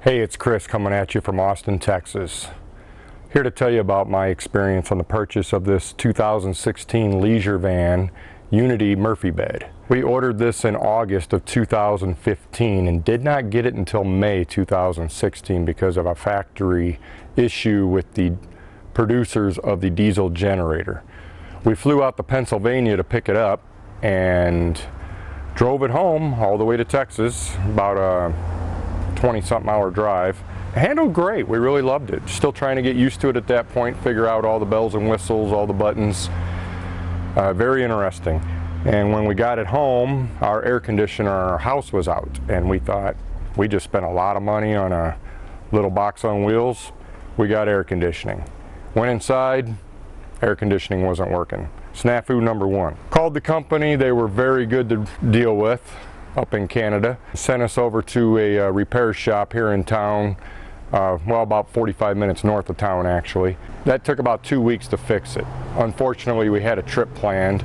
Hey, it's Chris coming at you from Austin, Texas. Here to tell you about my experience on the purchase of this 2016 Leisure Van Unity Murphy bed. We ordered this in August of 2015 and did not get it until May 2016 because of a factory issue with the producers of the diesel generator. We flew out to Pennsylvania to pick it up and drove it home all the way to Texas, about a 20-something hour drive. It handled great. We really loved it. Still trying to get used to it at that point, figure out all the bells and whistles, all the buttons. Very interesting. And when we got it home, our air conditioner in our house was out, and we thought, we just spent a lot of money on a little box on wheels. We got air conditioning. Went inside, air conditioning wasn't working. Snafu number one. Called the company. They were very good to deal with up in Canada. Sent us over to a repair shop here in town, well, about 45 minutes north of town actually. That took about 2 weeks to fix it. Unfortunately, we had a trip planned.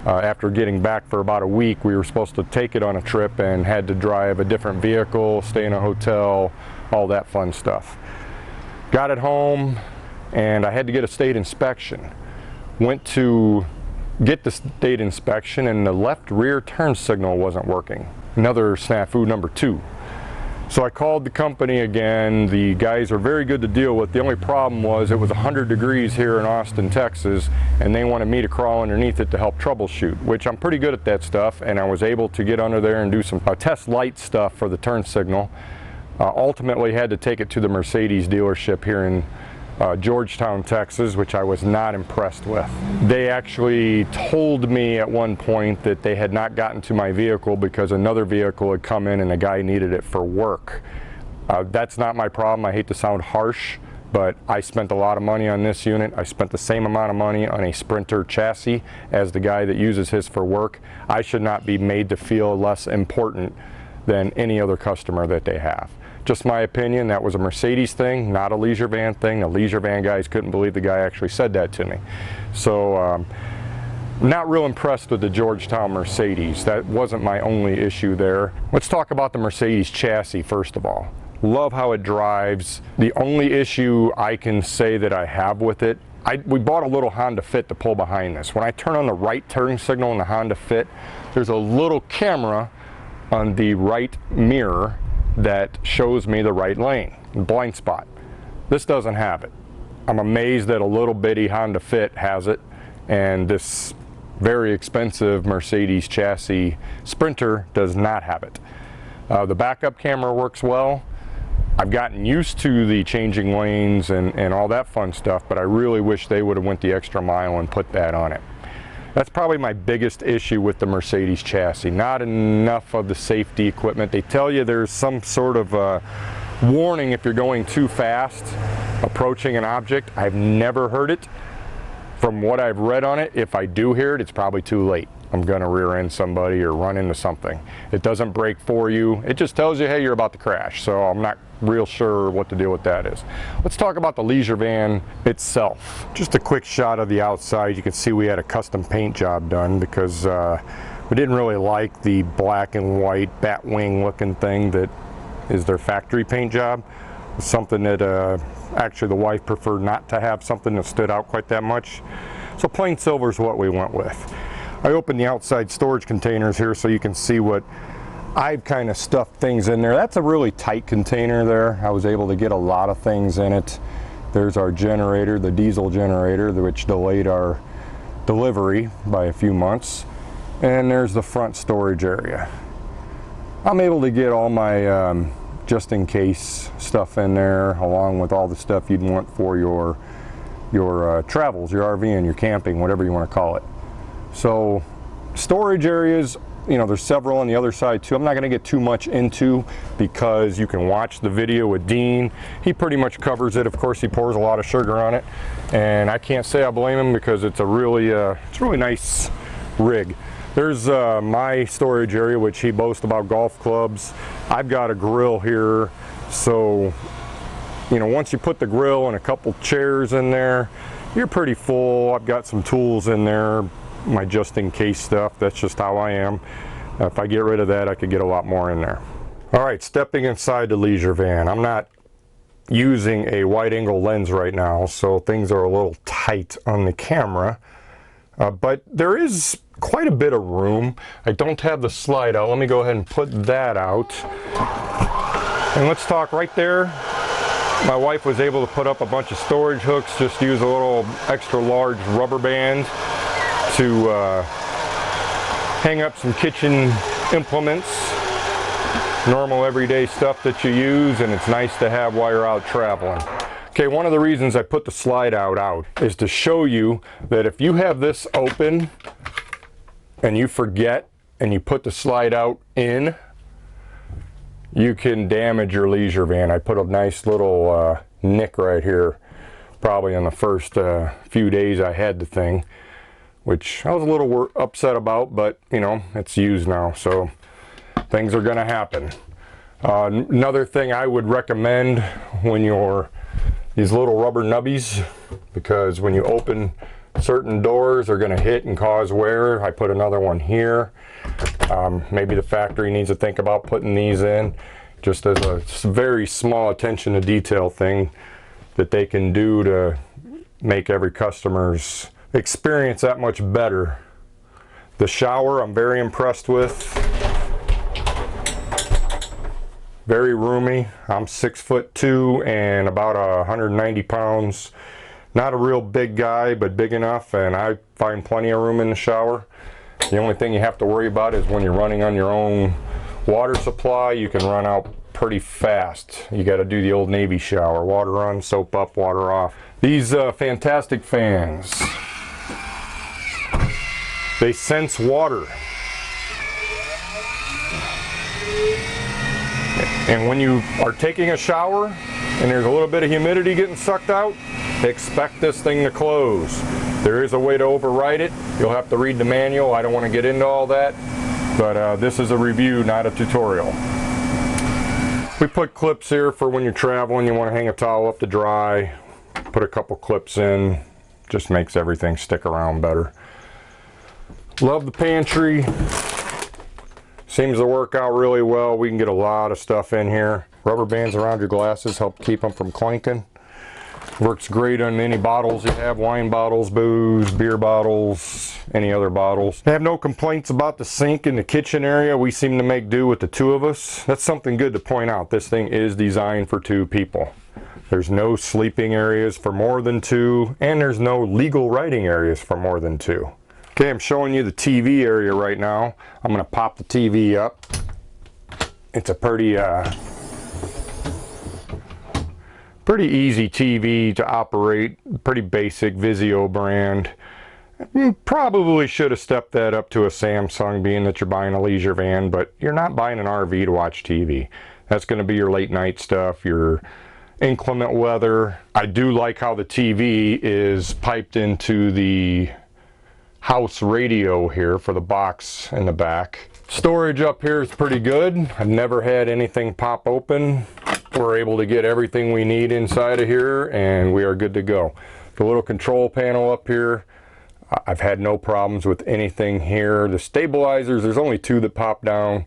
After getting back for about a week, we were supposed to take it on a trip and had to drive a different vehicle, stay in a hotel, all that fun stuff. Got it home and I had to get a state inspection. Went to get the state inspection and the left rear turn signal wasn't working. Another snafu number two. So I called the company again. The guys are very good to deal with. The only problem was it was 100 degrees here in Austin, Texas, and they wanted me to crawl underneath it to help troubleshoot, which I'm pretty good at that stuff, and I was able to get under there and do some test light stuff for the turn signal. Ultimately had to take it to the Mercedes dealership here in Georgetown, Texas, which I was not impressed with. They actually told me at one point that they had not gotten to my vehicle because another vehicle had come in and the guy needed it for work. That's not my problem. I hate to sound harsh, but I spent a lot of money on this unit. I spent the same amount of money on a Sprinter chassis as the guy that uses his for work. I should not be made to feel less important than any other customer that they have. Just my opinion. That was a Mercedes thing, not a Leisure Van thing. The Leisure Van guys couldn't believe the guy actually said that to me. So not real impressed with the Georgetown Mercedes. That wasn't my only issue there. Let's talk about the Mercedes chassis first of all. Love how it drives. The only issue I can say that I have with it, we bought a little Honda Fit to pull behind this. When I turn on the right turn signal in the Honda Fit, there's a little camera on the right mirror that shows me the right lane, blind spot. This doesn't have it. I'm amazed that a little bitty Honda Fit has it, and this very expensive Mercedes chassis Sprinter does not have it. The backup camera works well. I've gotten used to the changing lanes and all that fun stuff, but I really wish they would have went the extra mile and put that on it. That's probably my biggest issue with the Mercedes chassis. Not enough of the safety equipment. They tell you there's some sort of warning if you're going too fast approaching an object. I've never heard it. From what I've read on it, if I do hear it, it's probably too late. I'm gonna rear end somebody or run into something. It doesn't brake for you. It just tells you, hey, you're about to crash. So I'm not real sure what the deal with that is. Let's talk about the Leisure Van itself. Just a quick shot of the outside. You can see we had a custom paint job done because we didn't really like the black and white bat wing looking thing that is their factory paint job. It's something that actually the wife preferred not to have something that stood out quite that much. So plain silver is what we went with. I opened the outside storage containers here so you can see what I've kind of stuffed things in there. That's a really tight container there. I was able to get a lot of things in it. There's our generator, the diesel generator, which delayed our delivery by a few months. And there's the front storage area. I'm able to get all my just in case stuff in there, along with all the stuff you'd want for your travels, your RV and your camping, whatever you want to call it. So storage areas, you know, there's several on the other side too. I'm not going to get too much into because you can watch the video with Dean. He pretty much covers it. Of course, he pours a lot of sugar on it, and I can't say I blame him because it's a really nice rig. There's my storage area, which he boasts about golf clubs. I've got a grill here, so you know, once you put the grill and a couple chairs in there, you're pretty full. I've got some tools in there, my just in case stuff. That's just how I am. If I get rid of that, I could get a lot more in there. All right, stepping inside the leisure van. I'm not using a wide angle lens right now, so things are a little tight on the camera, but there is quite a bit of room. I don't have the slide out. Let me go ahead and put that out. And let's talk right there. My wife was able to put up a bunch of storage hooks, just use a little extra large rubber band to hang up some kitchen implements. Normal everyday stuff that you use, and it's nice to have while you're out traveling. Okay, one of the reasons I put the slide out is to show you that if you have this open and you forget and you put the slide out in, you can damage your leisure van. I put a nice little nick right here, probably on the first few days I had the thing, which I was a little upset about, but you know, it's used now, so things are going to happen. Another thing I would recommend when you're these little rubber nubbies, because when you open certain doors they're going to hit and cause wear. I put another one here. Maybe the factory needs to think about putting these in, just as a very small attention to detail thing that they can do to make every customer's experience that much better. The shower I'm very impressed with. Very roomy. I'm 6'2" and about 190 pounds. Not a real big guy, but big enough, and I find plenty of room in the shower. The only thing you have to worry about is when you're running on your own water supply, you can run out pretty fast. You got to do the old Navy shower. Water on, soap up, water off. These fantastic fans, they sense water. And when you are taking a shower and there's a little bit of humidity getting sucked out, expect this thing to close. There is a way to override it. You'll have to read the manual. I don't want to get into all that, but this is a review, not a tutorial. We put clips here for when you're traveling, you want to hang a towel up to dry. Put a couple clips in, just makes everything stick around better. Love the pantry. Seems to work out really well. We can get a lot of stuff in here. Rubber bands around your glasses help keep them from clinking. Works great on any bottles you have, wine bottles, booze, beer bottles, any other bottles. I have no complaints about the sink in the kitchen area. We seem to make do with the two of us. That's something good to point out. This thing is designed for two people. There's no sleeping areas for more than two, and there's no legal writing areas for more than two. Okay, I'm showing you the TV area right now. I'm going to pop the TV up. It's a pretty easy TV to operate, pretty basic Vizio brand. Probably should have stepped that up to a Samsung, being that you're buying a leisure van, but you're not buying an RV to watch TV. That's going to be your late night stuff, your inclement weather. I do like how the TV is piped into the house radio here for the box in the back. Storage up here is pretty good. I've never had anything pop open. We're able to get everything we need inside of here, and we are good to go. The little control panel up here, I've had no problems with anything here. The stabilizers, there's only two that pop down.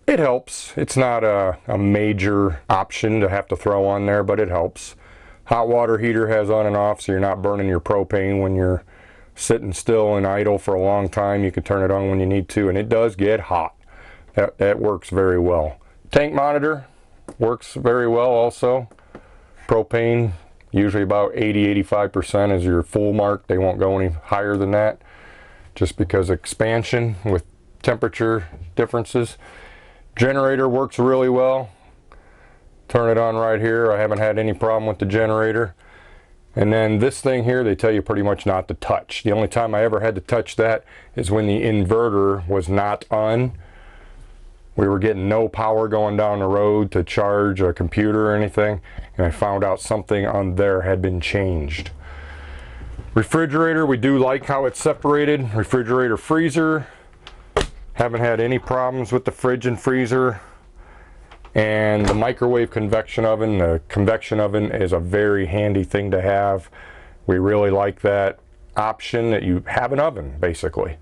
It helps. It's not a major option to have to throw on there, but it helps. Hot water heater has on and off, so you're not burning your propane when you're sitting still and idle for a long time. You can turn it on when you need to, and it does get hot. That works very well. Tank monitor works very well also. Propane, usually about 80-85% is your full mark. They won't go any higher than that, just because expansion with temperature differences. Generator works really well. Turn it on right here. I haven't had any problem with the generator. And then this thing here, they tell you pretty much not to touch. The only time I ever had to touch that is when the inverter was not on. We were getting no power going down the road to charge a computer or anything, and I found out something on there had been changed. Refrigerator, we do like how it's separated. Refrigerator, freezer. Haven't had any problems with the fridge and freezer. And the microwave convection oven, the convection oven is a very handy thing to have. We really like that option, that you have an oven basically.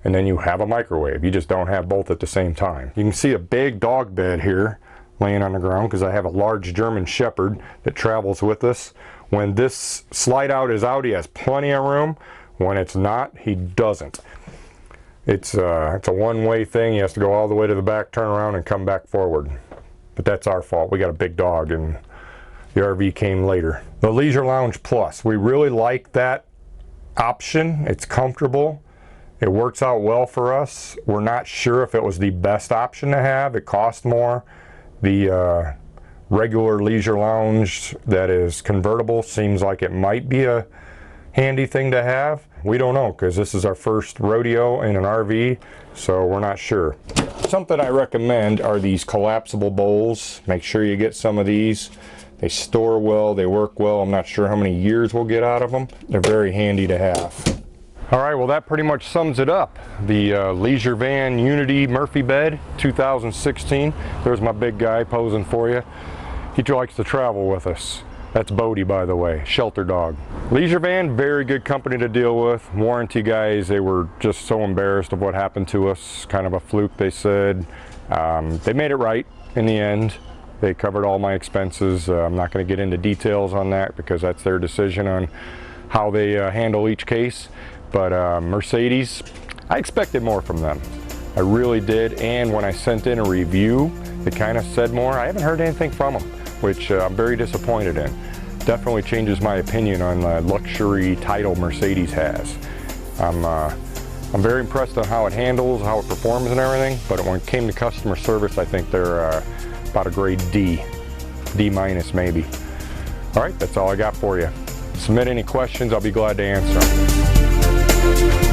and then you have a microwave. You just don't have both at the same time. You can see a big dog bed here laying on the ground because I have a large German Shepherd that travels with us. When this slide out is out, he has plenty of room. When it's not, he doesn't. It's a one-way thing. He has to go all the way to the back, turn around, and come back forward. But that's our fault. We got a big dog, and the RV came later. The Leisure Lounge Plus, we really like that option. It's comfortable. It works out well for us. We're not sure if it was the best option to have. It costs more. The regular Leisure Lounge that is convertible seems like it might be a handy thing to have. We don't know because this is our first rodeo in an RV, so we're not sure. Something I recommend are these collapsible bowls. Make sure you get some of these. They store well, they work well. I'm not sure how many years we'll get out of them. They're very handy to have. All right, well that pretty much sums it up. The Leisure Van Unity Murphy bed 2016. There's my big guy posing for you. He likes to travel with us. That's Bodie, by the way, shelter dog. Leisure Van, very good company to deal with. Warranty guys, they were just so embarrassed of what happened to us. Kind of a fluke, they said. They made it right in the end. They covered all my expenses. I'm not going to get into details on that because that's their decision on how they handle each case. But Mercedes, I expected more from them. I really did, and when I sent in a review, it kind of said more. I haven't heard anything from them, which I'm very disappointed in. Definitely changes my opinion on the luxury title Mercedes has. I'm very impressed on how it handles, how it performs and everything, but when it came to customer service, I think they're about a grade D, D minus maybe. All right, that's all I got for you. Submit any questions, I'll be glad to answer them.